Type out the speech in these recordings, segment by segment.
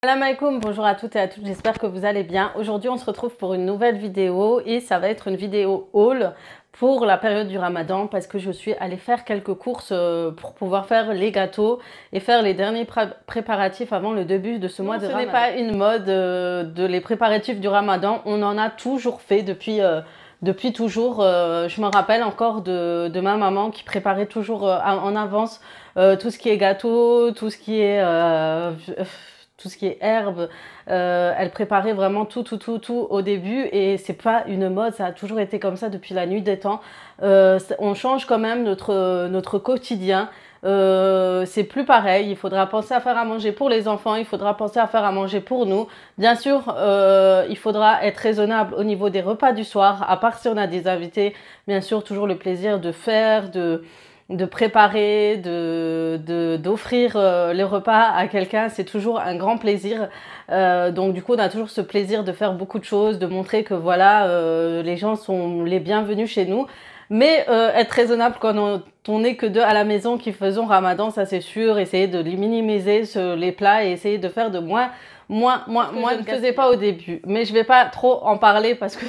Salam alaikum, bonjour à toutes et à tous, j'espère que vous allez bien. Aujourd'hui on se retrouve pour une nouvelle vidéo et ça va être une vidéo haul pour la période du Ramadan parce que je suis allée faire quelques courses pour pouvoir faire les gâteaux et faire les derniers préparatifs avant le début de ce mois de Ramadan. Ce n'est pas une mode de les préparatifs du Ramadan, on en a toujours fait depuis toujours. Je me rappelle encore de ma maman qui préparait toujours en avance tout ce qui est gâteau, tout ce qui est herbes, elle préparait vraiment tout au début et c'est pas une mode, ça a toujours été comme ça depuis la nuit des temps. On change quand même notre quotidien. C'est plus pareil, il faudra penser à faire à manger pour les enfants, il faudra penser à faire à manger pour nous. Bien sûr, il faudra être raisonnable au niveau des repas du soir, à part si on a des invités, bien sûr, toujours le plaisir de faire, de préparer, d'offrir les repas à quelqu'un, c'est toujours un grand plaisir. Donc du coup, on a toujours ce plaisir de faire beaucoup de choses, de montrer que voilà, les gens sont les bienvenus chez nous. Mais être raisonnable quand on n'est que deux à la maison qui faisons Ramadan, ça c'est sûr. Essayer de minimiser les plats et essayer de faire de moins. Je ne faisais pas au début, mais je vais pas trop en parler parce que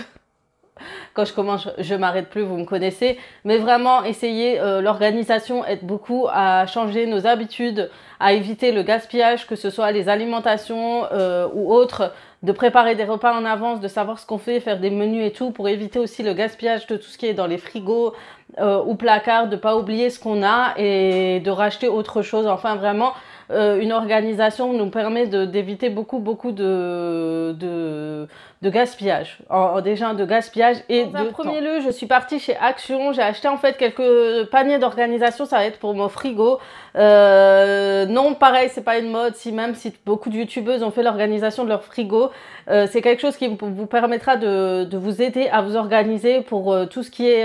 quand je commence, je m'arrête plus, vous me connaissez. Mais vraiment, essayer l'organisation aide beaucoup à changer nos habitudes, à éviter le gaspillage, que ce soit les alimentations ou autres, de préparer des repas en avance, de savoir ce qu'on fait, faire des menus et tout, pour éviter aussi le gaspillage de tout ce qui est dans les frigos ou placards, de pas oublier ce qu'on a et de racheter autre chose. Enfin, vraiment, une organisation nous permet d'éviter beaucoup de gaspillage. Déjà de gaspillage et de premier lieu, je suis partie chez Action. J'ai acheté en fait quelques paniers d'organisation. Ça va être pour mon frigo. Non, pareil, c'est pas une mode. Même si beaucoup de youtubeuses ont fait l'organisation de leur frigo, c'est quelque chose qui vous permettra de vous aider à vous organiser pour tout ce qui est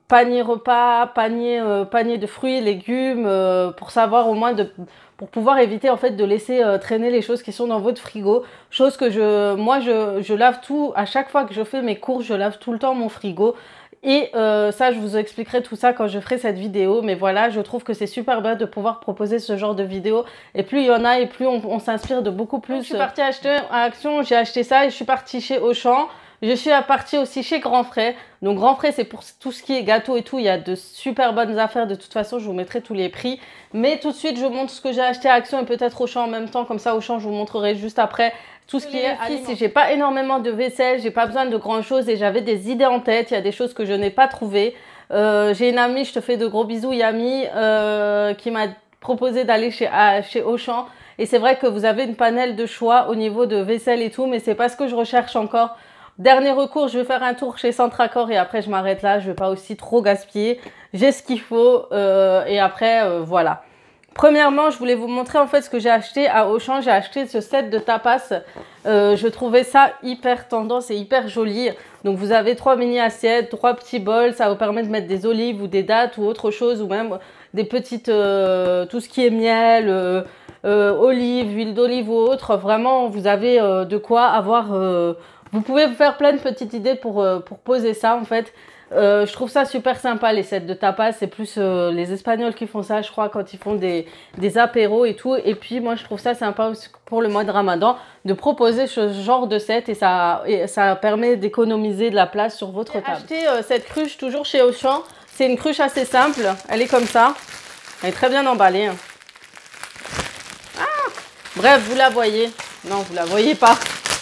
panier repas, panier de fruits, légumes, pour savoir au moins pour pouvoir éviter en fait de laisser traîner les choses qui sont dans votre frigo. Chose que je lave tout, à chaque fois que je fais mes courses, je lave tout le temps mon frigo. Et ça, je vous expliquerai tout ça quand je ferai cette vidéo. Mais voilà, je trouve que c'est super bien de pouvoir proposer ce genre de vidéo. Et plus il y en a et plus on s'inspire de beaucoup plus. Donc, je suis partie acheter à Action, j'ai acheté ça et je suis partie chez Auchan. Je suis partie aussi chez Grand Frais. Donc Grand Frais, c'est pour tout ce qui est gâteau et tout. Il y a de super bonnes affaires. De toute façon, je vous mettrai tous les prix. Mais tout de suite, je vous montre ce que j'ai acheté à Action et peut-être Auchan en même temps. Comme ça, Auchan, je vous montrerai juste après tout ce qui est si j'ai pas énormément de vaisselle, j'ai pas besoin de grand chose et j'avais des idées en tête. Il y a des choses que je n'ai pas trouvées. J'ai une amie, je te fais de gros bisous, Yami, qui m'a proposé d'aller chez Auchan. Et c'est vrai que vous avez une panel de choix au niveau de vaisselle et tout, mais c'est pas ce que je recherche encore. Dernier recours, je vais faire un tour chez Centracor et après je m'arrête là. Je vais pas aussi trop gaspiller. J'ai ce qu'il faut et après voilà. Premièrement, je voulais vous montrer en fait ce que j'ai acheté à Auchan. J'ai acheté ce set de tapas. Je trouvais ça hyper tendance et hyper joli. Donc vous avez 3 mini assiettes, 3 petits bols. Ça vous permet de mettre des olives ou des dattes ou autre chose ou même des petites, tout ce qui est miel, olives, huile d'olive ou autre. Vraiment, vous avez de quoi avoir. Vous pouvez vous faire plein de petites idées pour poser ça en fait. Je trouve ça super sympa les sets de tapas, c'est plus les Espagnols qui font ça je crois quand ils font des apéros et tout. Et puis moi je trouve ça sympa aussi pour le mois de Ramadan de proposer ce genre de set et ça permet d'économiser de la place sur votre table. J'ai acheté cette cruche toujours chez Auchan, c'est une cruche assez simple, elle est comme ça, elle est très bien emballée. Ah, bref, vous la voyez, non vous la voyez pas,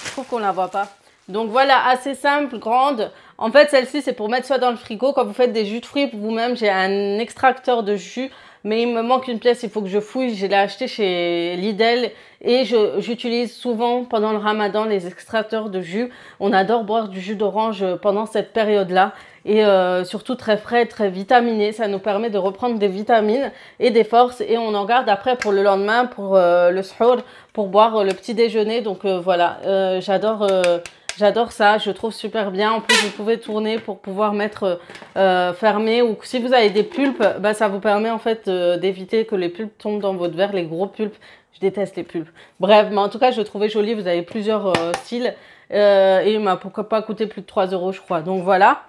je trouve qu'on la voit pas. Donc voilà, assez simple, grande. En fait, celle-ci, c'est pour mettre ça dans le frigo. Quand vous faites des jus de fruits pour vous-même, j'ai un extracteur de jus. Mais il me manque une pièce, il faut que je fouille. Je l'ai acheté chez Lidl. Et j'utilise souvent pendant le Ramadan les extracteurs de jus. On adore boire du jus d'orange pendant cette période-là. Et surtout très frais, très vitaminé. Ça nous permet de reprendre des vitamines et des forces. Et on en garde après pour le lendemain, pour le suhoor, pour boire le petit déjeuner. Donc voilà, j'adore ça, je trouve super bien. En plus, vous pouvez tourner pour pouvoir mettre fermé. Ou si vous avez des pulpes, bah, ça vous permet en fait d'éviter que les pulpes tombent dans votre verre, les gros pulpes. Je déteste les pulpes. Bref, mais en tout cas, je le trouvais joli. Vous avez plusieurs styles. Et il m'a pourquoi pas coûté plus de 3 € je crois. Donc voilà.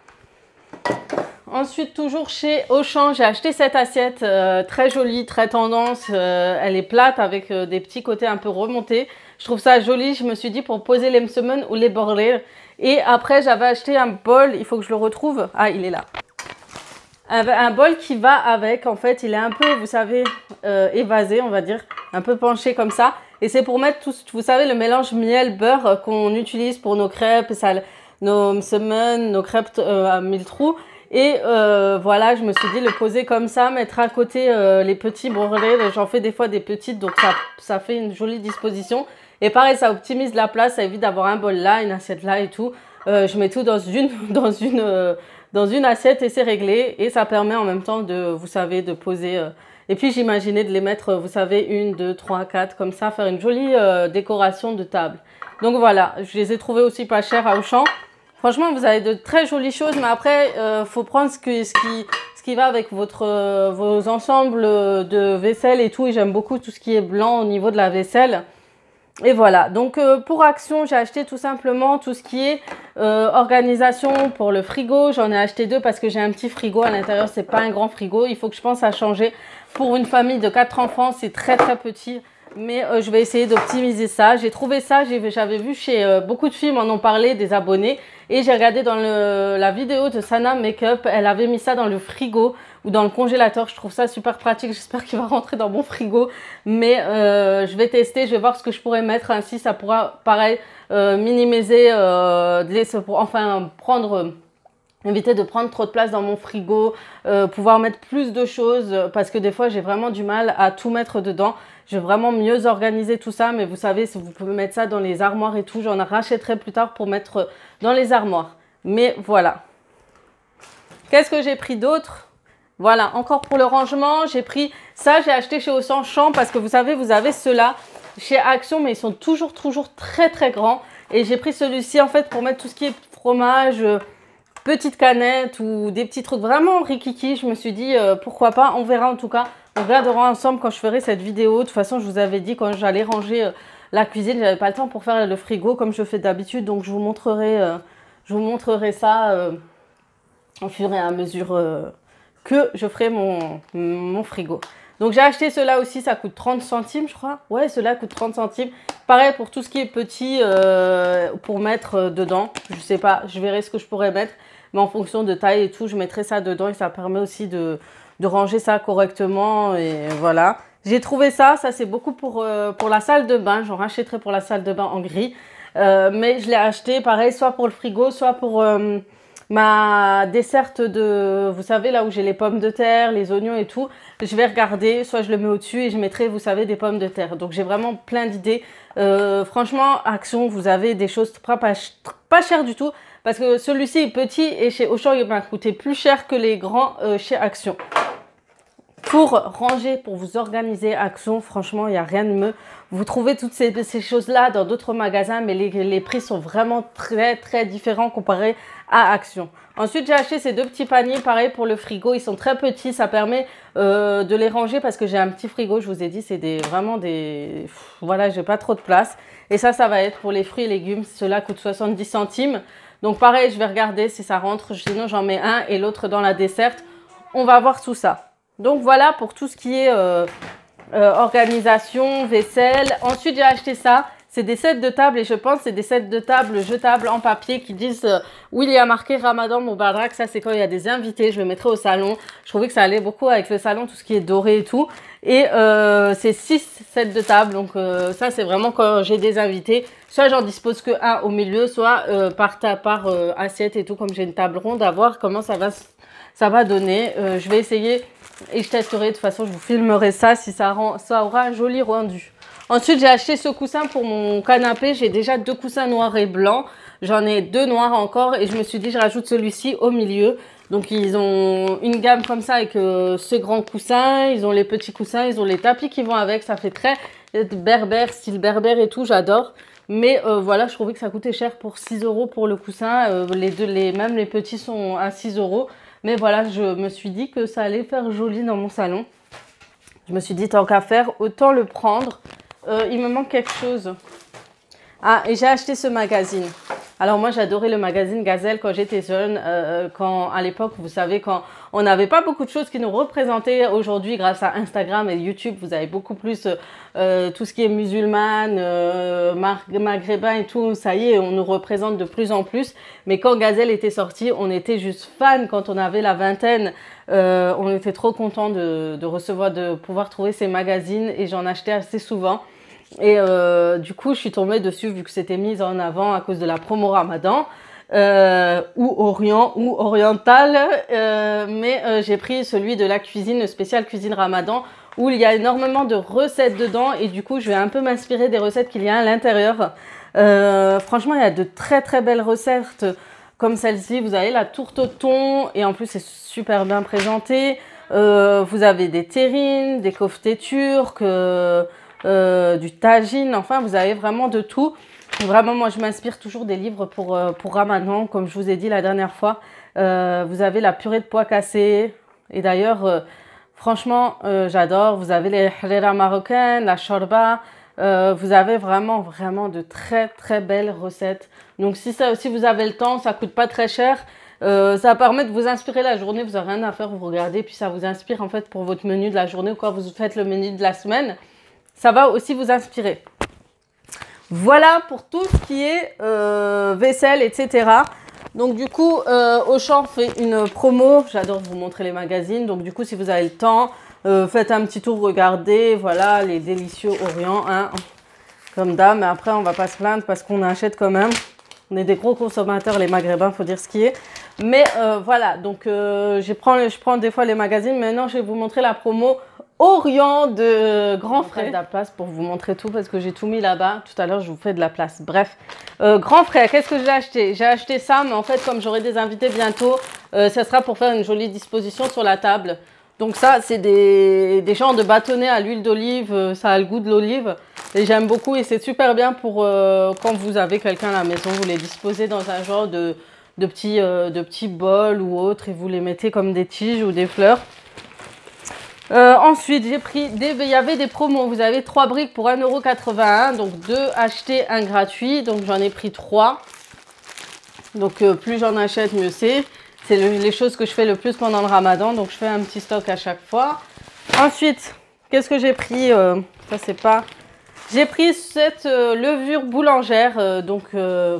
Ensuite, toujours chez Auchan, j'ai acheté cette assiette très jolie, très tendance. Elle est plate avec des petits côtés un peu remontés. Je trouve ça joli. Je me suis dit pour poser les msemen ou les borlés. Et après, j'avais acheté un bol. Il faut que je le retrouve. Ah, il est là. Un bol qui va avec. En fait, il est un peu, vous savez, évasé, on va dire. Un peu penché comme ça. Et c'est pour mettre tout, vous savez, le mélange miel-beurre qu'on utilise pour nos crêpes, nos msemen, nos crêpes à 1000 trous. Et voilà, je me suis dit le poser comme ça, mettre à côté les petits brûlés. J'en fais des fois des petites, donc ça fait une jolie disposition. Et pareil, ça optimise la place, ça évite d'avoir un bol là, une assiette là et tout. Je mets tout dans une assiette et c'est réglé. Et ça permet en même temps de, vous savez, de poser. Et puis j'imaginais de les mettre, vous savez, 1, 2, 3, 4, comme ça, faire une jolie décoration de table. Donc voilà, je les ai trouvés aussi pas chers à Auchan. Franchement, vous avez de très jolies choses, mais après, faut prendre ce qui va avec vos ensembles de vaisselle et tout. Et j'aime beaucoup tout ce qui est blanc au niveau de la vaisselle. Et voilà, donc pour Action, j'ai acheté tout simplement tout ce qui est organisation pour le frigo. J'en ai acheté 2 parce que j'ai un petit frigo à l'intérieur, c'est pas un grand frigo. Il faut que je pense à changer. Pour une famille de 4 enfants, c'est très très petit. Mais je vais essayer d'optimiser ça. J'ai trouvé ça, j'avais vu chez beaucoup de filles m'en ont parlé, des abonnés. Et j'ai regardé dans la vidéo de Sana Makeup, elle avait mis ça dans le frigo ou dans le congélateur. Je trouve ça super pratique, j'espère qu'il va rentrer dans mon frigo. Mais je vais tester, je vais voir ce que je pourrais mettre. Ainsi, ça pourra, pareil, minimiser, enfin prendre... éviter de prendre trop de place dans mon frigo, pouvoir mettre plus de choses parce que des fois j'ai vraiment du mal à tout mettre dedans. Je vais vraiment mieux organiser tout ça, mais vous savez, si vous pouvez mettre ça dans les armoires et tout, j'en rachèterai plus tard pour mettre dans les armoires. Mais voilà. Qu'est-ce que j'ai pris d'autre? Voilà, encore pour le rangement, j'ai pris ça, j'ai acheté chez Auchan parce que vous savez, vous avez ceux-là chez Action, mais ils sont toujours très très grands. Et j'ai pris celui-ci en fait pour mettre tout ce qui est fromage, petite canette ou des petits trucs vraiment rikiki. Je me suis dit pourquoi pas, on verra en tout cas. On regardera ensemble quand je ferai cette vidéo. De toute façon, je vous avais dit quand j'allais ranger la cuisine, j'avais pas le temps pour faire le frigo comme je fais d'habitude. Donc je vous montrerai ça au fur et à mesure que je ferai mon frigo. Donc j'ai acheté cela aussi, ça coûte 30 centimes je crois. Ouais, cela coûte 30 centimes. Pareil pour tout ce qui est petit pour mettre dedans. Je sais pas, je verrai ce que je pourrais mettre. Mais en fonction de taille et tout, je mettrai ça dedans et ça permet aussi de ranger ça correctement. Et voilà. J'ai trouvé ça c'est beaucoup pour la salle de bain. J'en rachèterai pour la salle de bain en gris. Mais je l'ai acheté pareil, soit pour le frigo, soit pour... ma desserte de, vous savez, là où j'ai les pommes de terre, les oignons et tout, je vais regarder, soit je le mets au-dessus et je mettrai, vous savez, des pommes de terre. Donc j'ai vraiment plein d'idées. Franchement, Action, vous avez des choses pas chères du tout, parce que celui-ci est petit et chez Auchan, il m'a coûté plus cher que les grands chez Action. Pour ranger, pour vous organiser, Action, franchement, il n'y a rien de mieux. Vous trouvez toutes ces choses-là dans d'autres magasins, mais les prix sont vraiment très différents comparés à Action. Ensuite, j'ai acheté ces 2 petits paniers, pareil pour le frigo. Ils sont très petits, ça permet de les ranger parce que j'ai un petit frigo, je vous ai dit, c'est vraiment des... Voilà, j'ai pas trop de place. Et ça va être pour les fruits et légumes. Cela coûte 70 centimes. Donc pareil, je vais regarder si ça rentre. Sinon, j'en mets un et l'autre dans la desserte. On va voir tout ça. Donc voilà pour tout ce qui est organisation, vaisselle. Ensuite, j'ai acheté ça. C'est des sets de table et je pense que c'est des sets de table jetables en papier qui disent où il y a marqué Ramadan Moubarak. Ça, c'est quand il y a des invités. Je le mettrai au salon. Je trouvais que ça allait beaucoup avec le salon, tout ce qui est doré et tout. Et c'est 6 sets de table. Donc ça, c'est vraiment quand j'ai des invités. Soit j'en dispose que un au milieu, soit par assiette et tout, comme j'ai une table ronde, à voir comment ça va donner. Je vais essayer et je testerai. De toute façon, je vous filmerai ça si ça aura un joli rendu. Ensuite, j'ai acheté ce coussin pour mon canapé. J'ai déjà 2 coussins noirs et blancs. J'en ai 2 noirs encore et je me suis dit, je rajoute celui-ci au milieu. Donc, ils ont une gamme comme ça avec ce grand coussin. Ils ont les petits coussins, ils ont les tapis qui vont avec. Ça fait très berbère, style berbère et tout. J'adore. Mais voilà, je trouvais que ça coûtait cher pour 6 € pour le coussin. Même les petits sont à 6 €. Mais voilà, je me suis dit que ça allait faire joli dans mon salon. Je me suis dit, tant qu'à faire, autant le prendre. Il me manque quelque chose. Ah, et j'ai acheté ce magazine. Alors moi j'adorais le magazine Gazelle quand j'étais jeune, quand à l'époque vous savez quand on n'avait pas beaucoup de choses qui nous représentaient. Aujourd'hui grâce à Instagram et YouTube vous avez beaucoup plus tout ce qui est musulmane, maghrébin et tout, ça y est on nous représente de plus en plus. Mais quand Gazelle était sorti on était juste fans quand on avait la vingtaine. On était trop contents de recevoir, de pouvoir trouver ces magazines et j'en achetais assez souvent. Et du coup, je suis tombée dessus vu que c'était mis en avant à cause de la promo Ramadan ou Orient ou Oriental. Mais j'ai pris celui de la cuisine, le spécial cuisine Ramadan où il y a énormément de recettes dedans et du coup, je vais un peu m'inspirer des recettes qu'il y a à l'intérieur. Franchement, il y a de très très belles recettes comme celle-ci. Vous avez la tourte au thon et en plus, c'est super bien présenté. Vous avez des terrines, des koftés turcs. Du tagine, enfin vous avez vraiment de tout. Vraiment moi je m'inspire toujours des livres pour Ramadan, comme je vous ai dit la dernière fois. Vous avez la purée de pois cassés et d'ailleurs franchement j'adore. Vous avez les harira marocaines, la shorba, vous avez vraiment de très très belles recettes. Donc si vous avez le temps, ça coûte pas très cher. Ça permet de vous inspirer la journée, vous n'avez rien à faire, vous regardez puis ça vous inspire en fait pour votre menu de la journée ou quand vous faites le menu de la semaine. Ça va aussi vous inspirer. Voilà pour tout ce qui est vaisselle, etc. Donc du coup, Auchan fait une promo. J'adore vous montrer les magazines. Donc du coup, si vous avez le temps, faites un petit tour, regardez. Voilà, les délicieux Orient, hein, comme d'hab. Mais après, on va pas se plaindre parce qu'on achète quand même. On est des gros consommateurs, les Maghrébins, faut dire ce qui est. Mais voilà, donc je prends des fois les magazines. Maintenant, je vais vous montrer la promo Orient de Grand Frais. De la place pour vous montrer tout parce que j'ai tout mis là-bas. Tout à l'heure, je vous fais de la place. Bref, Grand Frais, qu'est-ce que j'ai acheté? J'ai acheté ça, mais en fait, comme j'aurai des invités bientôt, ça sera pour faire une jolie disposition sur la table. Donc ça, c'est des genres de bâtonnets à l'huile d'olive. Ça a le goût de l'olive. Et j'aime beaucoup et c'est super bien pour quand vous avez quelqu'un à la maison. Vous les disposez dans un genre de petits bols ou autre et vous les mettez comme des tiges ou des fleurs. Ensuite, j'ai pris il y avait des promos. Vous avez 3 briques pour 1,81 €. Donc 2 achetés, 1 gratuit. Donc j'en ai pris 3. Donc plus j'en achète, mieux c'est. C'est les choses que je fais le plus pendant le Ramadan. Donc je fais un petit stock à chaque fois. Ensuite, qu'est-ce que j'ai pris? Ça c'est pas... J'ai pris cette levure boulangère. Donc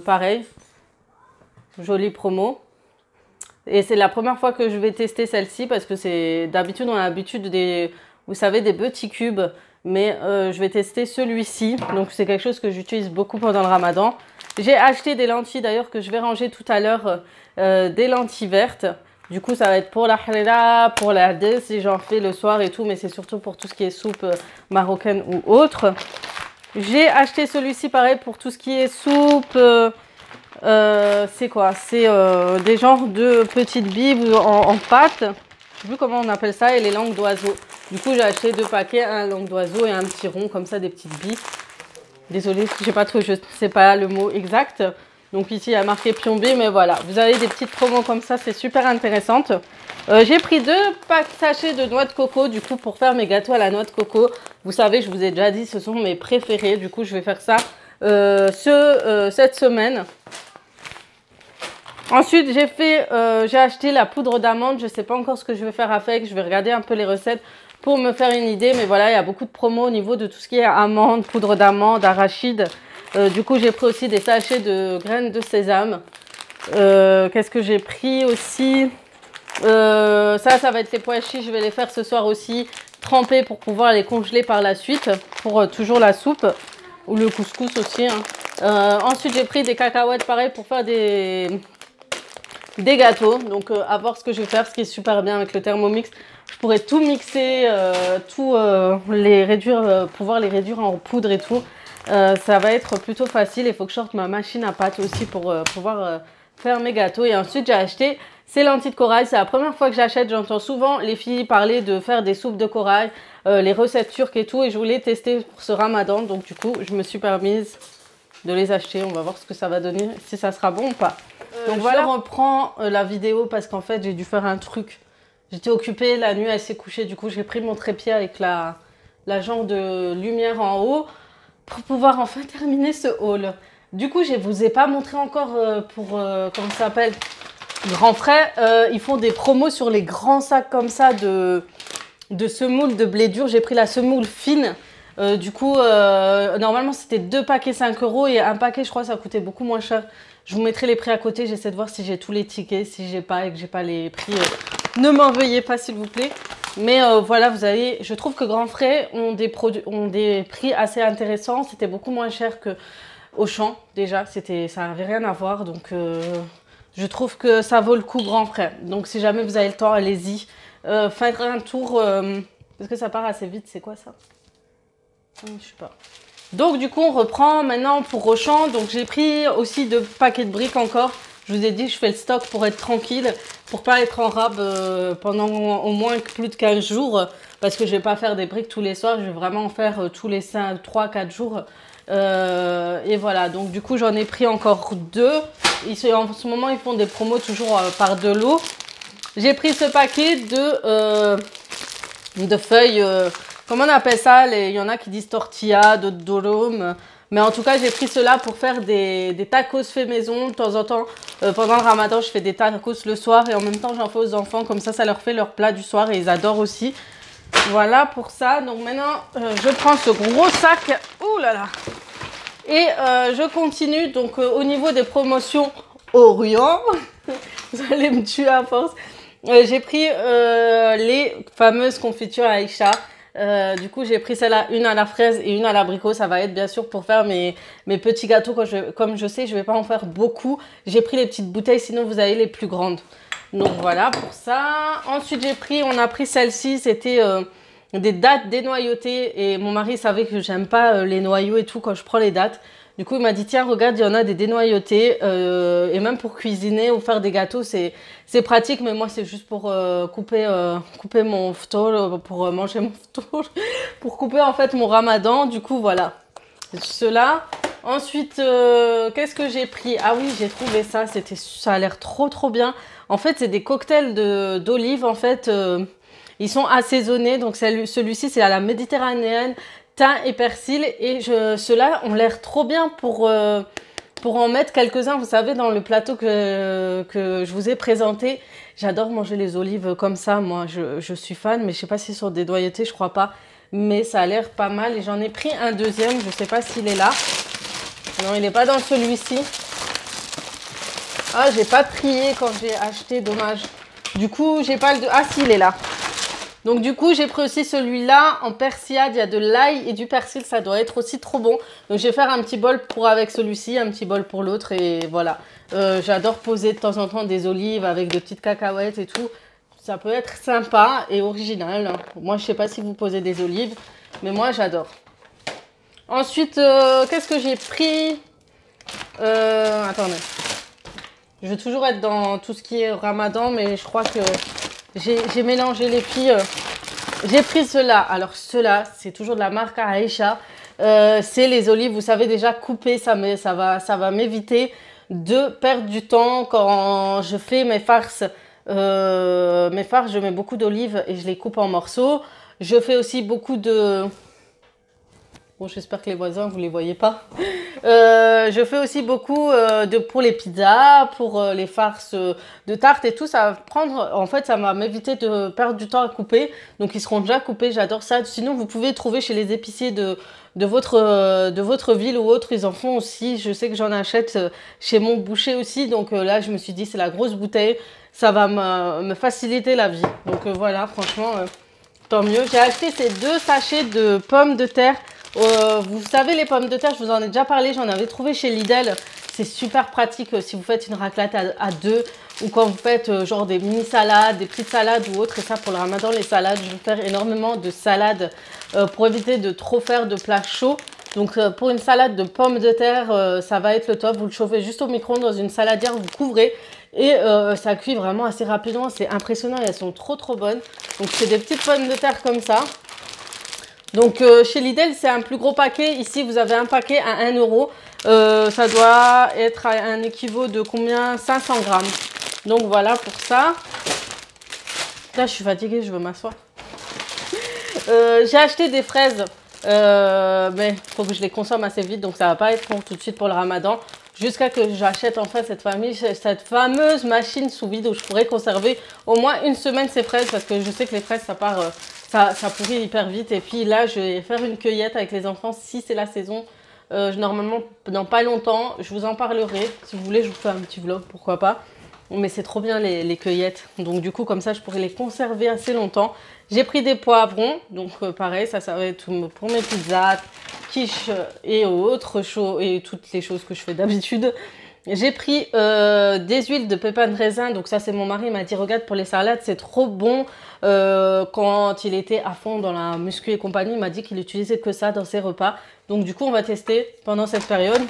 pareil. Jolie promo. Et c'est la première fois que je vais tester celle-ci parce que c'est d'habitude on a l'habitude vous savez, des petits cubes. Mais je vais tester celui-ci. Donc c'est quelque chose que j'utilise beaucoup pendant le Ramadan. J'ai acheté des lentilles d'ailleurs que je vais ranger tout à l'heure. Des lentilles vertes. Du coup ça va être pour la harira, pour la hadès si j'en fais le soir et tout. Mais c'est surtout pour tout ce qui est soupe marocaine ou autre. J'ai acheté celui-ci pareil pour tout ce qui est soupe... c'est quoi? C'est des genres de petites billes en pâte. Je sais plus comment on appelle ça. Et les langues d'oiseau. Du coup, j'ai acheté 2 paquets, un langue d'oiseau et un petit rond comme ça, des petites billes. Désolée, je sais pas le mot exact. Donc ici, il y a marqué piombé, mais voilà. Vous avez des petites promos comme ça, c'est super intéressante. J'ai pris 2 sachets de noix de coco, du coup, pour faire mes gâteaux à la noix de coco. Vous savez, je vous ai déjà dit, ce sont mes préférés. Du coup, je vais faire ça cette semaine. Ensuite, j'ai acheté la poudre d'amande. Je ne sais pas encore ce que je vais faire avec. Je vais regarder un peu les recettes pour me faire une idée. Mais voilà, il y a beaucoup de promos au niveau de tout ce qui est amande, poudre d'amande, arachide. Du coup, j'ai pris aussi des sachets de graines de sésame. Qu'est-ce que j'ai pris aussi? Ça va être les pois chiches. Je vais les faire ce soir aussi, tremper pour pouvoir les congeler par la suite. Pour toujours la soupe. Ou le couscous aussi. Hein. Ensuite, j'ai pris des cacahuètes pareil pour faire des gâteaux. Donc, à voir ce que je vais faire. Ce qui est super bien avec le Thermomix. Je pourrais tout mixer, les réduire, pouvoir les réduire en poudre et tout. Ça va être plutôt facile. Il faut que je sorte ma machine à pâte aussi pour pouvoir faire mes gâteaux. Et ensuite, j'ai acheté ces lentilles de corail. C'est la première fois que j'achète. J'entends souvent les filles parler de faire des soupes de corail, les recettes turques et tout. Et je voulais tester pour ce Ramadan. Donc, du coup, je me suis permise de les acheter. On va voir ce que ça va donner, si ça sera bon ou pas. Donc voilà, je reprends la vidéo parce qu'en fait, j'ai dû faire un truc. J'étais occupée, la nuit, elle s'est couchée. Du coup, j'ai pris mon trépied avec la genre de lumière en haut pour pouvoir enfin terminer ce haul. Du coup, je ne vous ai pas montré encore pour, comment ça s'appelle, Grand Frais. Ils font des promos sur les grands sacs comme ça de semoule de blé dur. J'ai pris la semoule fine. Du coup, normalement, c'était 2 paquets 5 € et un paquet, je crois, ça coûtait beaucoup moins cher. Je vous mettrai les prix à côté. J'essaie de voir si j'ai tous les tickets. Si j'ai pas et que j'ai pas les prix, ne m'en veuillez pas, s'il vous plaît. Mais voilà, vous avez, je trouve que Grand Frais ont des prix assez intéressants. C'était beaucoup moins cher que Auchan, déjà. Ça n'avait rien à voir. Donc, je trouve que ça vaut le coup Grand Frais. Donc, si jamais vous avez le temps, allez-y. Faites un tour. Est-ce que ça part assez vite? C'est quoi ça? Je sais pas. Donc, du coup, on reprend maintenant pour Auchan. Donc, j'ai pris aussi 2 paquets de briques encore. Je vous ai dit, je fais le stock pour être tranquille, pour pas être en rab pendant au moins plus de 15 jours. Parce que je vais pas faire des briques tous les soirs. Je vais vraiment en faire tous les 3-4 jours. Et voilà, donc du coup, j'en ai pris encore 2. En ce moment, ils font des promos toujours par de l'eau. J'ai pris ce paquet de feuilles, comment on appelle ça? Il y en a qui disent tortilla, d'autres durum. Mais en tout cas, j'ai pris cela pour faire des tacos faits maison. De temps en temps, pendant le ramadan, je fais des tacos le soir. Et en même temps, j'en fais aux enfants. Comme ça leur fait leur plat du soir et ils adorent aussi. Voilà pour ça. Donc maintenant, je prends ce gros sac. Ouh là là! Et je continue. Donc au niveau des promotions Orient, vous allez me tuer à force. J'ai pris les fameuses confitures Aïcha. Du coup, j'ai pris celle-là, une à la fraise et une à l'abricot. Ça va être bien sûr pour faire mes petits gâteaux. Comme je sais, je ne vais pas en faire beaucoup. J'ai pris les petites bouteilles, sinon vous avez les plus grandes. Donc voilà pour ça. Ensuite, on a pris celle-ci. C'était des dattes dénoyautées. Et mon mari savait que j'aime pas les noyaux et tout quand je prends les dattes. Du coup, il m'a dit, tiens, regarde, il y en a des dénoyautés. Et même pour cuisiner ou faire des gâteaux, c'est pratique. Mais moi, c'est juste pour couper mon ftour, pour manger mon ftour, pour couper en fait mon ramadan. Du coup, voilà. Cela. Ensuite, qu'est-ce que j'ai pris? Ah oui, j'ai trouvé ça. Ça a l'air trop, trop bien. En fait, c'est des cocktails d'olives. En fait, ils sont assaisonnés. Donc, celui-ci, c'est à la méditerranéenne. Thym et persil, et ceux-là ont l'air trop bien pour en mettre quelques-uns, vous savez, dans le plateau que je vous ai présenté. J'adore manger les olives comme ça, moi je suis fan, mais je sais pas si sur des doyautés, je crois pas, mais ça a l'air pas mal. Et j'en ai pris un deuxième, je sais pas s'il est là. Non, il n'est pas dans celui-ci. Ah, j'ai pas trié quand j'ai acheté, dommage. Du coup, j'ai pas le... Ah si, il est là. Donc du coup, j'ai pris aussi celui-là en persillade. Il y a de l'ail et du persil, ça doit être aussi trop bon. Donc je vais faire un petit bol avec celui-ci, un petit bol pour l'autre et voilà. J'adore poser de temps en temps des olives avec de petites cacahuètes et tout. Ça peut être sympa et original. Moi, je sais pas si vous posez des olives, mais moi, j'adore. Ensuite, qu'est-ce que j'ai pris? Attendez. Je vais toujours être dans tout ce qui est ramadan, mais je crois que... J'ai mélangé les filles. J'ai pris cela. Alors cela, c'est toujours de la marque Aïcha. C'est les olives, vous savez déjà couper. Ça va m'éviter de perdre du temps quand je fais mes farces. Je mets beaucoup d'olives et je les coupe en morceaux. Je fais aussi beaucoup de... Bon, j'espère que les voisins, vous ne les voyez pas. Je fais aussi beaucoup pour les pizzas, pour les farces de tarte et tout. Ça va prendre, en fait, ça va m'éviter de perdre du temps à couper. Donc, ils seront déjà coupés. J'adore ça. Sinon, vous pouvez trouver chez les épiciers de votre ville ou autre. Ils en font aussi. Je sais que j'en achète chez mon boucher aussi. Donc là, je me suis dit, c'est la grosse bouteille. Ça va me faciliter la vie. Donc voilà, franchement, tant mieux. J'ai acheté ces 2 sachets de pommes de terre. Vous savez, les pommes de terre, je vous en ai déjà parlé, j'en avais trouvé chez Lidl. C'est super pratique si vous faites une raclette à 2 ou quand vous faites genre des mini-salades, des petites salades ou autre. Et ça, pour le ramadan, les salades, je vais faire énormément de salades pour éviter de trop faire de plats chauds. Donc, pour une salade de pommes de terre, ça va être le top. Vous le chauffez juste au micro-ondes dans une saladière, vous couvrez. Et ça cuit vraiment assez rapidement. C'est impressionnant et elles sont trop, trop bonnes. Donc, c'est des petites pommes de terre comme ça. Donc chez Lidl, c'est un plus gros paquet. Ici, vous avez un paquet à 1 €. Ça doit être un équivalent de combien? 500 grammes. Donc voilà pour ça. Là, je suis fatiguée, je veux m'asseoir. J'ai acheté des fraises. Mais il faut que je les consomme assez vite, donc ça va pas être pour tout de suite pour le ramadan. Jusqu'à que j'achète enfin cette fameuse machine sous vide où je pourrais conserver au moins une semaine ces fraises, parce que je sais que les fraises, ça part, ça pourrit hyper vite. Et puis là, je vais faire une cueillette avec les enfants si c'est la saison. Normalement, dans pas longtemps, je vous en parlerai. Si vous voulez, je vous fais un petit vlog, pourquoi pas. Mais c'est trop bien les cueillettes. Donc du coup, comme ça, je pourrais les conserver assez longtemps. J'ai pris des poivrons. Donc pareil, ça va être pour mes pizzas, quiches et autres choses. Et toutes les choses que je fais d'habitude. J'ai pris des huiles de pépins de raisin. Donc ça, c'est mon mari. Il m'a dit, regarde, pour les salades, c'est trop bon. Quand il était à fond dans la muscu et compagnie, il m'a dit qu'il utilisait que ça dans ses repas. Donc du coup, on va tester pendant cette période.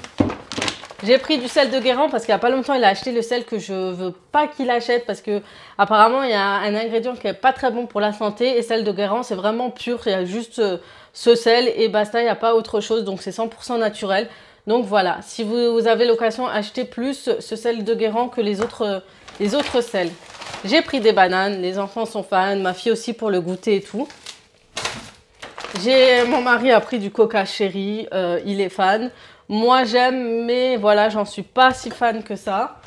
J'ai pris du sel de Guérande parce qu'il n'y a pas longtemps, il a acheté le sel que je veux pas qu'il achète parce que apparemment il y a un ingrédient qui est pas très bon pour la santé et sel de Guérande c'est vraiment pur, il y a juste ce sel et basta, il n'y a pas autre chose, donc c'est 100% naturel. Donc voilà, si vous avez l'occasion, achetez plus ce sel de Guérande que les autres sels. J'ai pris des bananes, les enfants sont fans, ma fille aussi pour le goûter et tout. Mon mari a pris du coca chéri, il est fan. Moi j'aime, mais voilà, j'en suis pas si fan que ça.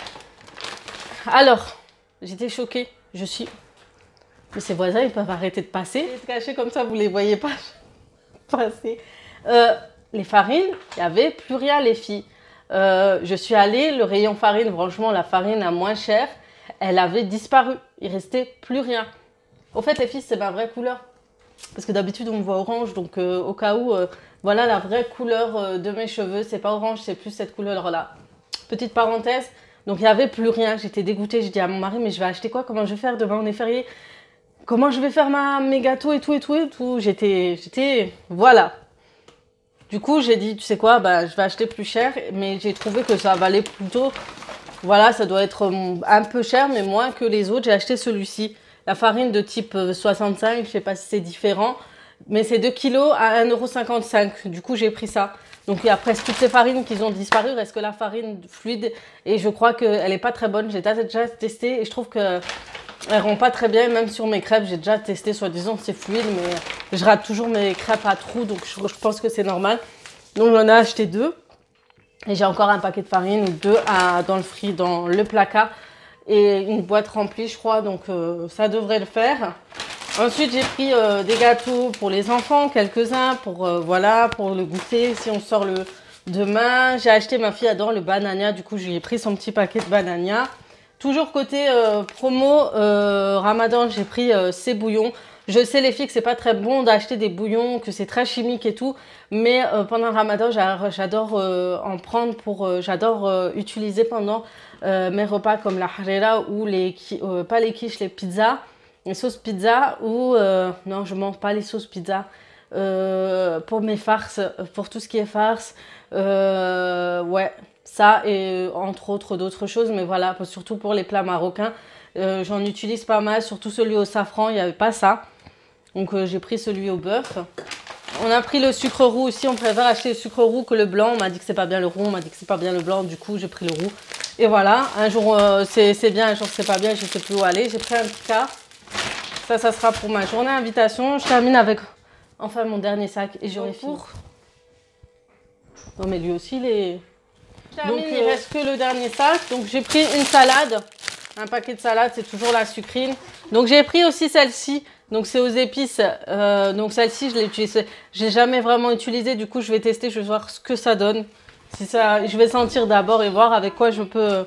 Alors, j'étais choquée. Mais ces voisins, ils peuvent arrêter de passer. Ils sont cachés comme ça, vous les voyez pas passer. Les farines, il n'y avait plus rien, les filles. Je suis allée, le rayon farine, franchement, la farine la moins chère, elle avait disparu. Il restait plus rien. Au fait, les filles, c'est ma vraie couleur. Parce que d'habitude, on me voit orange, donc au cas où, voilà la vraie couleur de mes cheveux. C'est pas orange, c'est plus cette couleur-là. Petite parenthèse, donc il n'y avait plus rien. J'étais dégoûtée. J'ai dit à mon mari, mais je vais acheter quoi? Comment je vais faire? Demain, on est férié. Comment je vais faire mes gâteaux et tout. J'étais... Voilà. Du coup, j'ai dit, tu sais quoi, bah, je vais acheter plus cher. Mais j'ai trouvé que ça valait plutôt... Voilà, ça doit être un peu cher, mais moins que les autres. J'ai acheté celui-ci. La farine de type 65, je ne sais pas si c'est différent, mais c'est 2 kilos à 1,55 €. Du coup, j'ai pris ça. Donc, il y a presque toutes ces farines qui ont disparu. Il reste que la farine fluide et je crois qu'elle n'est pas très bonne. J'ai déjà testé et je trouve qu'elle ne rend pas très bien. Même sur mes crêpes, j'ai déjà testé, soi-disant, c'est fluide, mais je rate toujours mes crêpes à trous, donc je pense que c'est normal. Donc, j'en ai acheté 2. Et j'ai encore un paquet de farine ou 2 dans le placard. Et une boîte remplie, je crois, donc ça devrait le faire. Ensuite, j'ai pris des gâteaux pour les enfants, quelques-uns, voilà, pour le goûter, si on sort demain. J'ai acheté, ma fille adore le banania, du coup, j'ai pris son petit paquet de banania. Toujours côté promo, Ramadan, j'ai pris ces bouillons. Je sais les filles que c'est pas très bon d'acheter des bouillons, que c'est très chimique et tout, mais pendant le Ramadan, j'adore en prendre j'adore utiliser pendant mes repas comme la harira ou pas les quiches, les pizzas, les sauces pizza ou non, je mange pas les sauces pizza pour mes farces, pour tout ce qui est farce, ouais, ça et entre autres d'autres choses, mais voilà, surtout pour les plats marocains, j'en utilise pas mal, surtout celui au safran, il n'y avait pas ça. Donc j'ai pris celui au bœuf. On a pris le sucre roux aussi. On préfère acheter le sucre roux que le blanc. On m'a dit que c'est pas bien le roux. On m'a dit que c'est pas bien le blanc. Du coup, j'ai pris le roux. Et voilà. Un jour c'est bien, un jour c'est pas bien. Je sais plus où aller. J'ai pris un petit cas. Ça sera pour ma journée invitation. Je termine avec enfin mon dernier sac et j'aurai fini. Non mais lui aussi il est... Donc il reste que le dernier sac. Donc j'ai pris une salade. Un paquet de salade, c'est toujours la sucrine. Donc j'ai pris aussi celle-ci. Donc c'est aux épices, donc celle-ci je l'ai utilisée, j'ai jamais vraiment utilisé, du coup je vais tester, je vais voir ce que ça donne. Si ça, je vais sentir d'abord et voir avec quoi je peux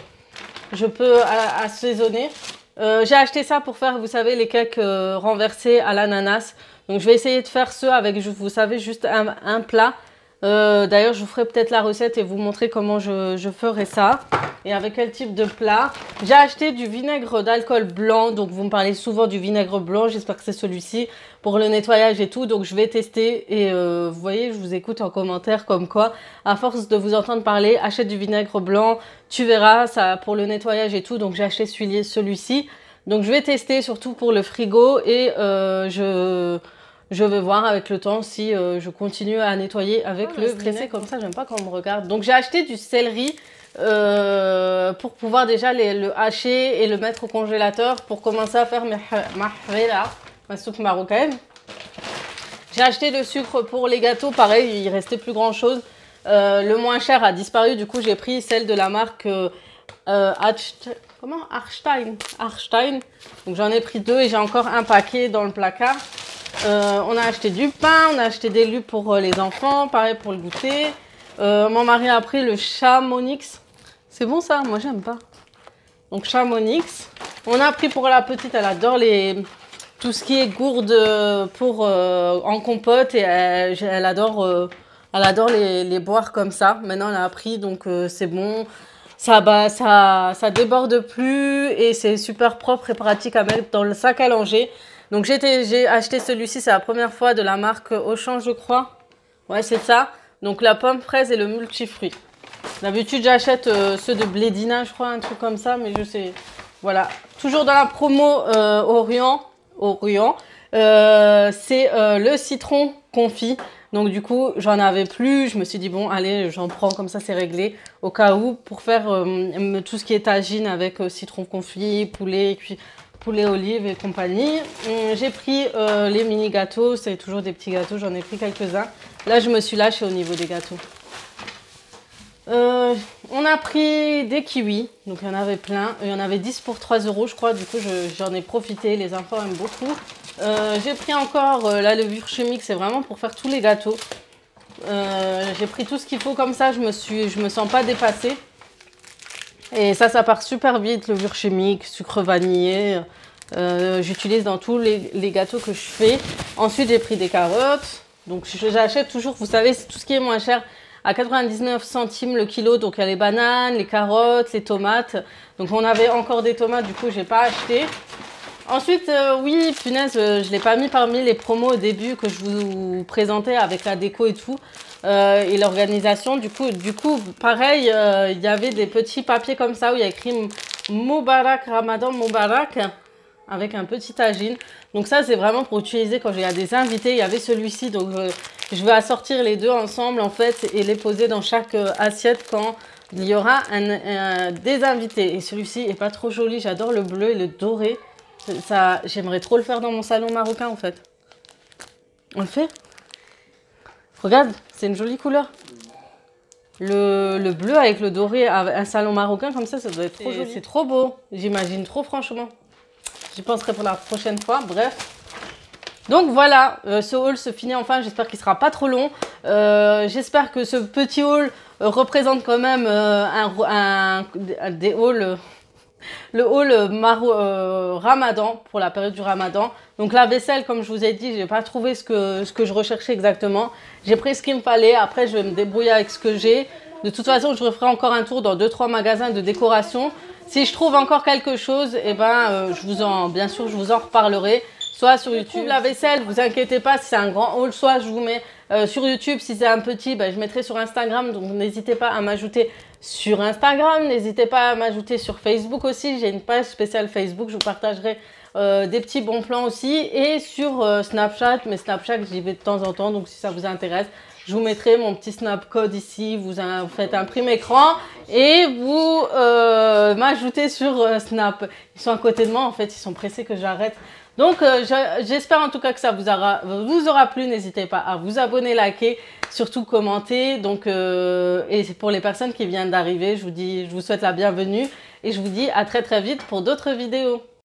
assaisonner. J'ai acheté ça pour faire, vous savez, les cakes renversés à l'ananas. Donc je vais essayer de faire ce avec, vous savez, juste un plat. D'ailleurs, je vous ferai peut-être la recette et vous montrer comment je ferai ça. Et avec quel type de plat. J'ai acheté du vinaigre d'alcool blanc. Donc, vous me parlez souvent du vinaigre blanc. J'espère que c'est celui-ci pour le nettoyage et tout. Donc, je vais tester. Et vous voyez, je vous écoute en commentaire comme quoi, à force de vous entendre parler, achète du vinaigre blanc. Tu verras, ça pour le nettoyage et tout. Donc, j'ai acheté celui-ci. Donc, je vais tester surtout pour le frigo. Et je vais voir avec le temps si je continue à nettoyer avec le stressé comme ça. J'aime pas quand on me regarde. Donc, j'ai acheté du céleri. Pour pouvoir déjà le hacher et le mettre au congélateur pour commencer à faire ma soupe marocaine. J'ai acheté le sucre pour les gâteaux, pareil, il restait plus grand chose. Le moins cher a disparu, du coup j'ai pris celle de la marque Arstein. Donc j'en ai pris 2 et j'ai encore un paquet dans le placard. On a acheté du pain, on a acheté des lus pour les enfants, pareil pour le goûter. Mon mari a pris le Chamonix. C'est bon ça? Moi j'aime pas. Donc Chamonix. On a pris pour la petite, elle adore tout ce qui est gourde en compote et elle adore les boire comme ça. Maintenant elle a appris, donc c'est bon. Ça déborde plus et c'est super propre et pratique à mettre dans le sac à langer. Donc j'ai acheté celui-ci, c'est la première fois, de la marque Auchan, je crois. Ouais, c'est ça. Donc la pomme fraise et le multifruit. D'habitude, j'achète ceux de Blédina, je crois, un truc comme ça, mais je sais. Voilà. Toujours dans la promo Orient, c'est le citron confit. Donc du coup, j'en avais plus. Je me suis dit, bon, allez, j'en prends, comme ça, c'est réglé. Au cas où, pour faire tout ce qui est tagine avec citron confit, poulet olive et compagnie. J'ai pris les mini gâteaux. C'est toujours des petits gâteaux. J'en ai pris quelques-uns. Là, je me suis lâchée au niveau des gâteaux. On a pris des kiwis, donc il y en avait plein, il y en avait 10 pour 3 € je crois, du coup j'en ai profité, les enfants aiment beaucoup. J'ai pris encore la levure chimique, c'est vraiment pour faire tous les gâteaux. J'ai pris tout ce qu'il faut comme ça, je me sens pas dépassée. Et ça part super vite, levure chimique, sucre vanillé, j'utilise dans tous les gâteaux que je fais. Ensuite j'ai pris des carottes, donc j'achète toujours, vous savez, tout ce qui est moins cher, à 99 centimes le kilo, donc il y a les bananes, les carottes, les tomates. Donc on avait encore des tomates, du coup j'ai pas acheté. Ensuite, oui, punaise, je l'ai pas mis parmi les promos au début que je vous présentais avec la déco et tout, et l'organisation. Du coup, pareil, il y avait des petits papiers comme ça où il y a écrit Moubarak, Ramadan Moubarak, avec un petit tagine. Donc ça, c'est vraiment pour utiliser quand il y a des invités. Il y avait celui-ci, donc je vais assortir les deux ensemble en fait et les poser dans chaque assiette quand il y aura des invités. Et celui-ci est pas trop joli, j'adore le bleu et le doré. J'aimerais trop le faire dans mon salon marocain en fait. On le fait? Regarde, c'est une jolie couleur. Le bleu avec le doré, un salon marocain comme ça doit être trop joli. C'est trop beau, j'imagine trop franchement. J'y penserai pour la prochaine fois, bref. Donc voilà, ce haul se finit enfin, j'espère qu'il ne sera pas trop long. J'espère que ce petit haul représente quand même des hauls, le haul Ramadan, pour la période du Ramadan. Donc la vaisselle, comme je vous ai dit, je n'ai pas trouvé ce que je recherchais exactement. J'ai pris ce qu'il me fallait, après je vais me débrouiller avec ce que j'ai. De toute façon, je referai encore un tour dans 2-3 magasins de décoration. Si je trouve encore quelque chose, eh ben, bien sûr, je vous en reparlerai. Soit sur YouTube, la vaisselle, vous inquiétez pas, si c'est un grand haul, soit je vous mets sur YouTube. Si c'est un petit, ben, je mettrai sur Instagram. Donc n'hésitez pas à m'ajouter sur Instagram. N'hésitez pas à m'ajouter sur Facebook aussi. J'ai une page spéciale Facebook. Je vous partagerai des petits bons plans aussi. Et sur Snapchat. Mais Snapchat, j'y vais de temps en temps. Donc si ça vous intéresse, je vous mettrai mon petit snap code ici, vous faites un prime écran et vous m'ajoutez sur Snap. Ils sont à côté de moi, en fait, ils sont pressés que j'arrête. Donc, j'espère en tout cas que ça vous aura plu. N'hésitez pas à vous abonner, liker, surtout commenter. Donc, et pour les personnes qui viennent d'arriver, je vous souhaite la bienvenue et je vous dis à très très vite pour d'autres vidéos.